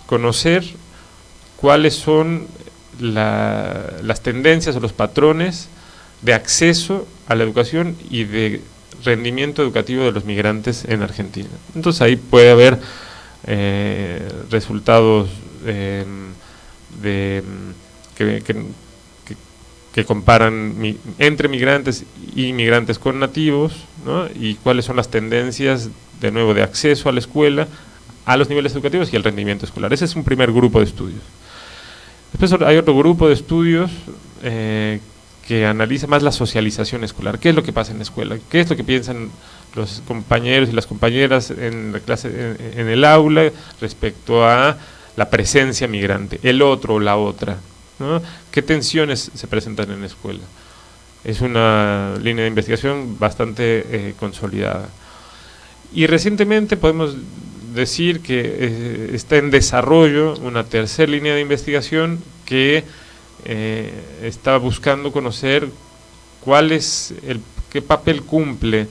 conocer cuáles son las tendencias o los patrones de acceso a la educación y de rendimiento educativo de los migrantes en Argentina. Entonces ahí puede haber resultados que comparan entre migrantes y migrantes con nativos, ¿no?, y cuáles son las tendencias, de nuevo, de acceso a la escuela, a los niveles educativos y al rendimiento escolar. Ese es un primer grupo de estudios. Después hay otro grupo de estudios que analiza más la socialización escolar. ¿Qué es lo que pasa en la escuela? ¿Qué es lo que piensan los compañeros y las compañeras en la clase, en el aula, respecto a la presencia migrante, el otro o la otra, ¿no? ¿Qué tensiones se presentan en la escuela? Es una línea de investigación bastante consolidada. Y recientemente podemos decir que está en desarrollo una tercera línea de investigación que está buscando conocer qué papel cumple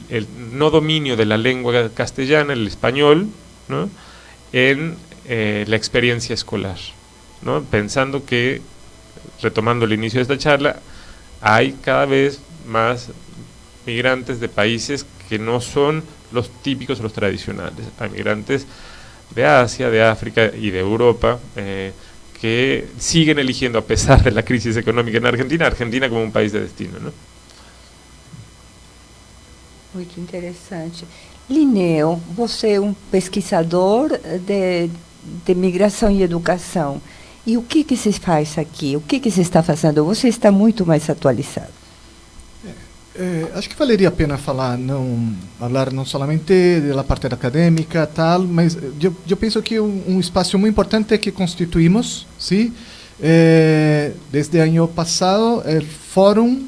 el no dominio de la lengua castellana, el español, ¿no?, en la experiencia escolar, ¿no?, pensando que, retomando el inicio de esta charla, hay cada vez más migrantes de países que no son los típicos o los tradicionales. Hay migrantes de Asia, de África y de Europa que siguen eligiendo, a pesar de la crisis económica en Argentina como un país de destino, ¿no? Muito interessante. Linneo, você é pesquisador de migração e educação. E o que se faz aqui? O que se está fazendo? Você está muito mais atualizado. Acho que valeria a pena falar não somente da parte acadêmica tal, mas eu penso que um espaço muito importante que constituímos, sim, desde o ano passado, o Fórum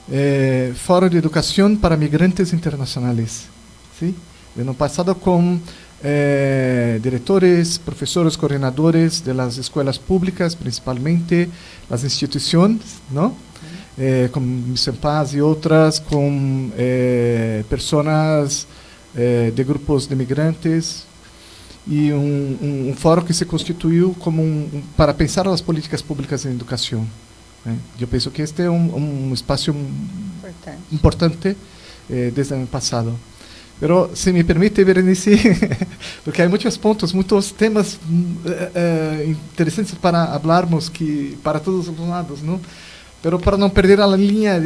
de Educação para Migrantes Internacionais, sim, no ano passado com diretores, professores, coordenadores das escolas públicas, principalmente as instituições, não? Como Missão Paz e outras, com pessoas de grupos de migrantes, e um fórum que se constituiu como para pensar as políticas públicas em educação. Eu penso que este é um espaço importante desde o ano passado. Pero, se me permite, Berenice, porque há muitos pontos, muitos temas interessantes para falarmos, que para todos os lados, não? Pero para não perder a linha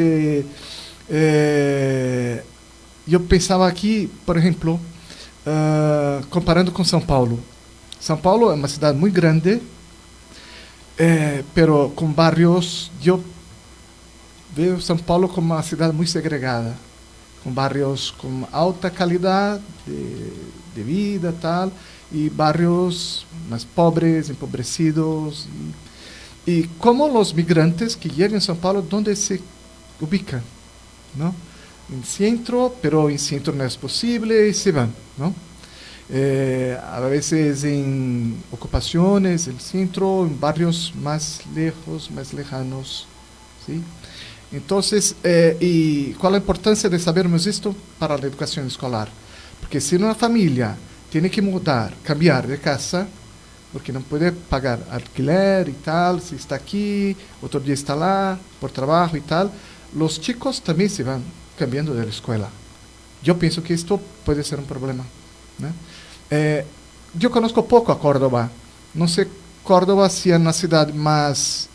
eu pensava aqui, por exemplo, comparando com São Paulo. São Paulo é uma cidade muito grande, pero con barrios, yo veo São Paulo como una ciudad muy segregada, con barrios con alta calidad de vida, tal, y barrios más pobres, empobrecidos. Y como los migrantes que llegan a São Paulo, ¿dónde se ubican? ¿No? En centro, pero en centro no es posible y se van, ¿no? A veces en ocupaciones, en centro, en barrios más lejos, más lejanos, ¿sí? Entonces, ¿y cuál es la importancia de sabermos esto para la educación escolar? Porque si una familia tiene que mudar, cambiar de casa, porque no puede pagar alquiler y tal, si está aquí, otro día está lá, por trabajo y tal, los chicos también se van cambiando de la escuela. Yo pienso que esto puede ser un problema, ¿no? Yo conozco poco a Córdoba. No sé Córdoba si es una ciudad más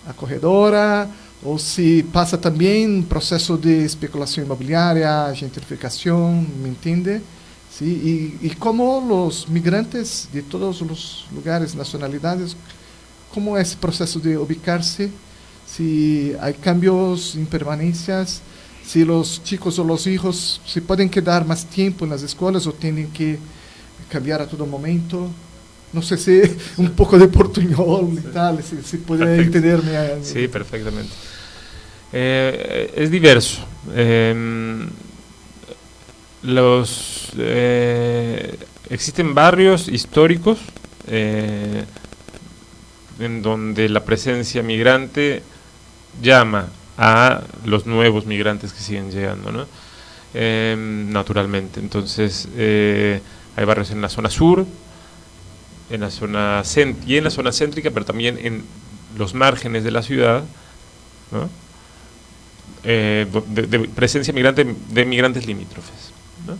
acogedora o si pasa también un proceso de especulación inmobiliaria, gentrificación, ¿me entiende? ¿Sí? Y cómo los migrantes de todos los lugares, nacionalidades, cómo es ese proceso de ubicarse, si hay cambios, impermanencias, si los chicos o los hijos se pueden quedar más tiempo en las escuelas o tienen que cambiar a todo momento. No sé si un poco de portuñol y tal, si puede entenderme. Sí, perfectamente. Es diverso. Existen barrios históricos en donde la presencia migrante llama a los nuevos migrantes que siguen llegando, ¿no? Naturalmente. Entonces hay barrios en la zona sur, en la zona y en la zona céntrica, pero también en los márgenes de la ciudad, ¿no? De presencia migrante de migrantes limítrofes, ¿no?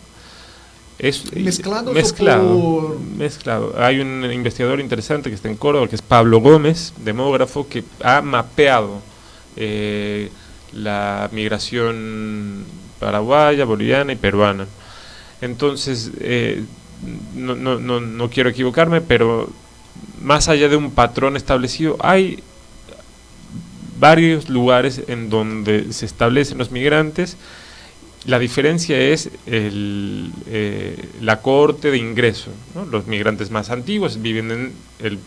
Mezclado. Hay un investigador interesante que está en Córdoba, que es Pablo Gómez, demógrafo, que ha mapeado la migración paraguaya, boliviana y peruana. Entonces, no quiero equivocarme, pero más allá de un patrón establecido, hay varios lugares en donde se establecen los migrantes. La diferencia es la cohorte de ingreso, ¿no? Los migrantes más antiguos viven en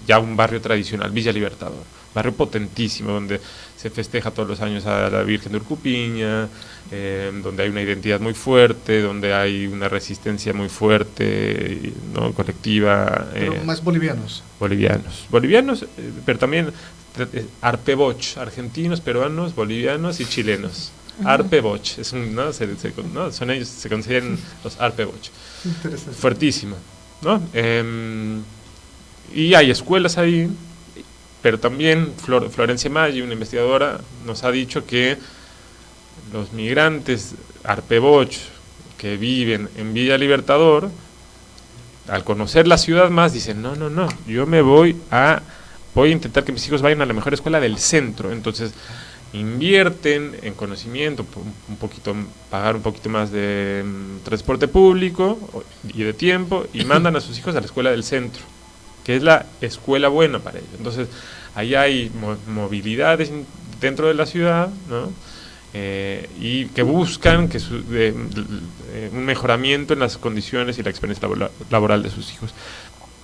ya un barrio tradicional, Villa Libertador, barrio potentísimo, donde se festeja todos los años a la Virgen de Urcupiña, donde hay una identidad muy fuerte, donde hay una resistencia muy fuerte, ¿no? Colectiva. Pero más bolivianos. Bolivianos, pero también arpeboch, argentinos, peruanos, bolivianos y chilenos. Arpeboch, es ¿no? Son ellos, se consideran los arpeboch. Interesante. Fuertísimo, ¿no? Y hay escuelas ahí, pero también Florencia Maggi, una investigadora, nos ha dicho que los migrantes arpeboch que viven en Villa Libertador, al conocer la ciudad más, dicen, no, yo voy a intentar que mis hijos vayan a la mejor escuela del centro. Entonces invierten en conocimiento, pagar un poquito más de transporte público y de tiempo, y mandan a sus hijos a la escuela del centro, que es la escuela buena para ellos. Entonces ahí hay movilidades dentro de la ciudad, ¿no? Y que buscan un mejoramiento en las condiciones y la experiencia laboral de sus hijos.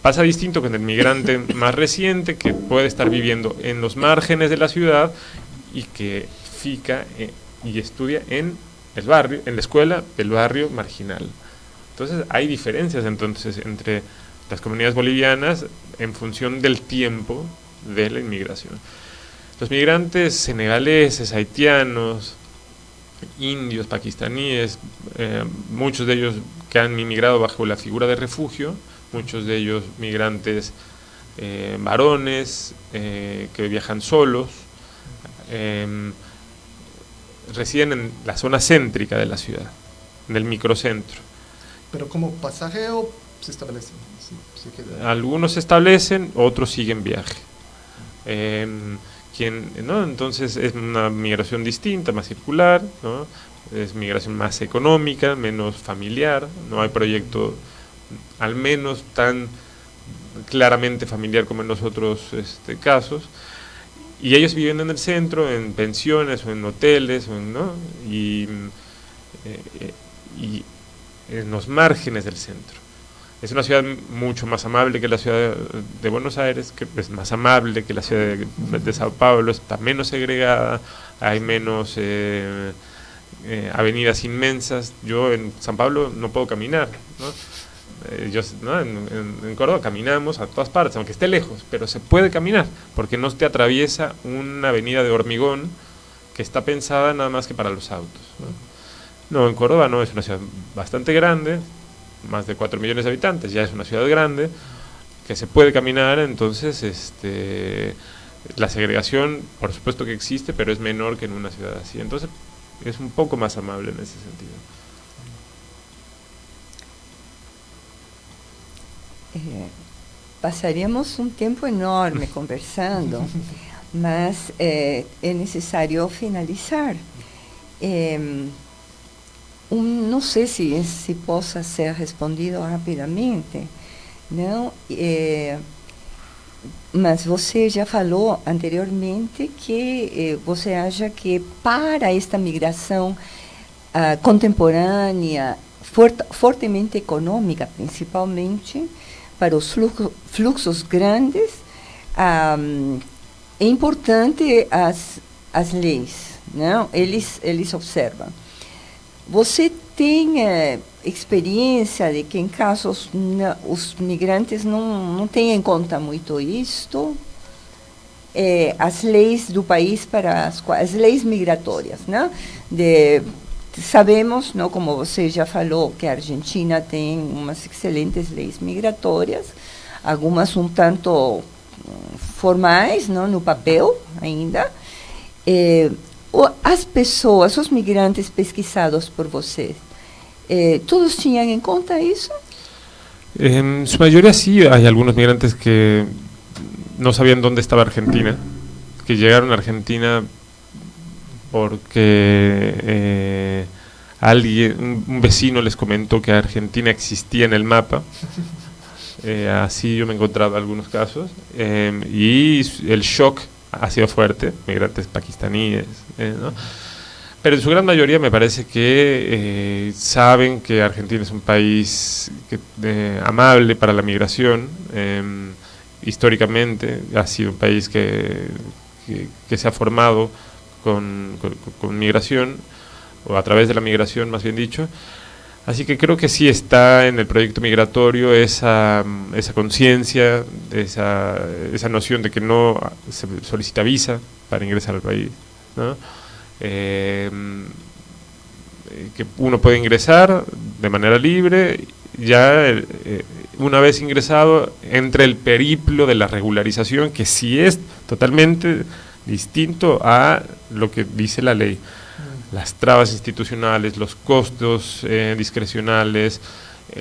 Pasa distinto con el migrante más reciente, que puede estar viviendo en los márgenes de la ciudad y que fica y estudia en el barrio, en la escuela del barrio marginal. Entonces hay diferencias entre las comunidades bolivianas en función del tiempo de la inmigración. Los migrantes senegaleses, haitianos, indios, pakistaníes, muchos de ellos que han inmigrado bajo la figura de refugio, muchos de ellos migrantes varones que viajan solos, residen en la zona céntrica de la ciudad, en el microcentro. ¿Pero como pasajero se establecen? Algunos se establecen, otros siguen viaje. ¿No? Entonces es una migración distinta, más circular, ¿no? Es migración más económica, menos familiar, no hay proyecto al menos tan claramente familiar como en los otros casos, y ellos viven en el centro, en pensiones o en hoteles, ¿no? y en los márgenes del centro. Es una ciudad mucho más amable que la ciudad de Buenos Aires, que es más amable que la ciudad de Sao Paulo, está menos segregada, hay menos avenidas inmensas. Yo en San Pablo no puedo caminar, ¿no? ¿No? En Córdoba caminamos a todas partes, aunque esté lejos, pero se puede caminar, porque no te atraviesa una avenida de hormigón que está pensada nada más que para los autos, ¿no? No, en Córdoba no, es una ciudad bastante grande, más de 4 millones de habitantes, ya es una ciudad grande, que se puede caminar, entonces la segregación, por supuesto que existe, pero es menor que en una ciudad así, entonces es un poco más amable en ese sentido. Passaríamos um tempo enorme conversando, mas é necessário finalizar. Não sei se possa ser respondido rapidamente, não? Mas você já falou anteriormente que você acha que para esta migração contemporânea, fortemente econômica, principalmente, para os fluxos grandes, é importante as leis, não? Eles observam. Você tem experiência de que em casos os migrantes não têm em conta muito isto, as leis do país para as leis migratórias, né? Sabemos, não, como você já falou, que a Argentina tem umas excelentes leis migratórias, algumas um tanto formais, não, no papel ainda. As pessoas, os migrantes pesquisados por vocês, todos tinham em conta isso? En su mayoría sí, hay algunos migrantes que no sabían dónde estaba Argentina, que llegaron a Argentina porque un vecino les comentó que Argentina existía en el mapa. Así yo me encontraba algunos casos, y el shock ha sido fuerte, migrantes pakistaníes, ¿no? Pero en su gran mayoría me parece que saben que Argentina es un país amable para la migración. Históricamente ha sido un país que se ha formado con migración, o a través de la migración, más bien dicho. Así que creo que sí está en el proyecto migratorio esa conciencia, esa noción de que no se solicita visa para ingresar al país, ¿no? Que uno puede ingresar de manera libre, ya una vez ingresado entra el periplo de la regularización, que sí es totalmente distinto a lo que dice la ley. Las trabas institucionales, los costos discrecionales,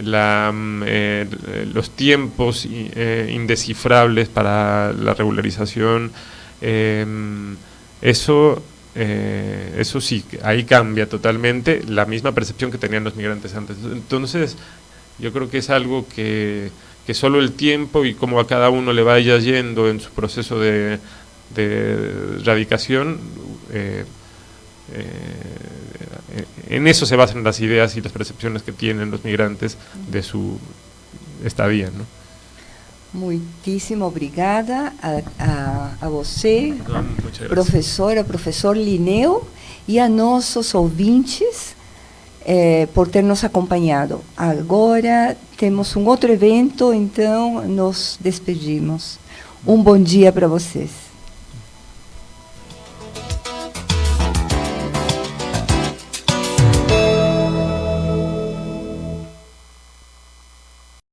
los tiempos indescifrables para la regularización, eso sí, ahí cambia totalmente la misma percepción que tenían los migrantes antes. Entonces, yo creo que es algo que solo el tiempo y cómo a cada uno le vaya yendo en su proceso de radicación, en eso se basan las ideas y las percepciones que tienen los migrantes de su estadía, ¿no? Muitíssimo obrigada a você, professor Linneu, e a nossos ouvintes por ter nos acompanhado. Agora temos um outro evento, então nos despedimos. Um bom dia para vocês.